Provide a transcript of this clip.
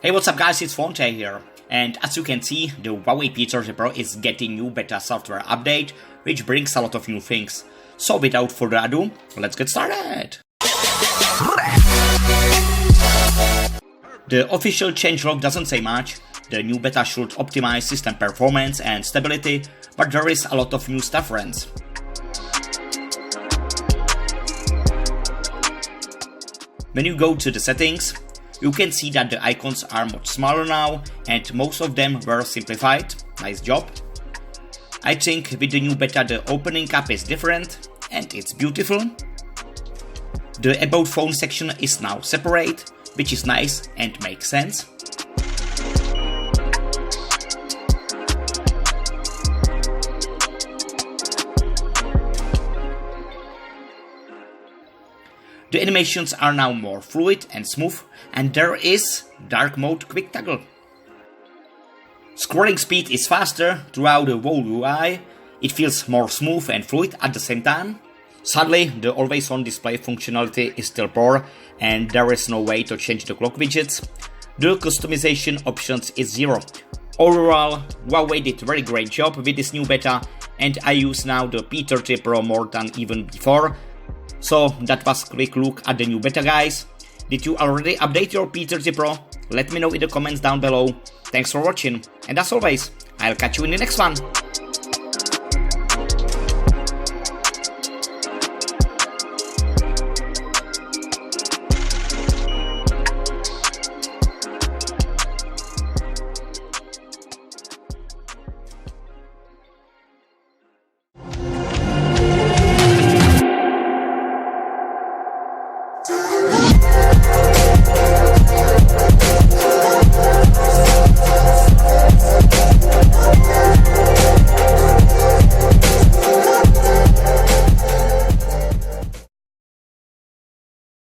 Hey, what's up guys, it's Fonte here. And as you can see, the Huawei P30 Pro is getting new beta software update, which brings a lot of new things. So without further ado, let's get started. The official changelog doesn't say much. The new beta should optimize system performance and stability, but there is a lot of new stuff, friends. When you go to the settings, you can see that the icons are much smaller now and most of them were simplified. Nice job. I think with the new beta the opening up is different and it's beautiful. The About Phone section is now separate, which is nice and makes sense. The animations are now more fluid and smooth, and there is dark mode quick toggle. Scrolling speed is faster throughout the whole UI, it feels more smooth and fluid at the same time. Sadly, the always on display functionality is still poor and there is no way to change the clock widgets. The customization options is zero. Overall, Huawei did a very great job with this new beta and I use now the P30 Pro more than even before. So that was a quick look at the new beta, guys. Did you already update your P30 Pro? Let me know in the comments down below. Thanks for watching and as always, I'll catch you in the next one.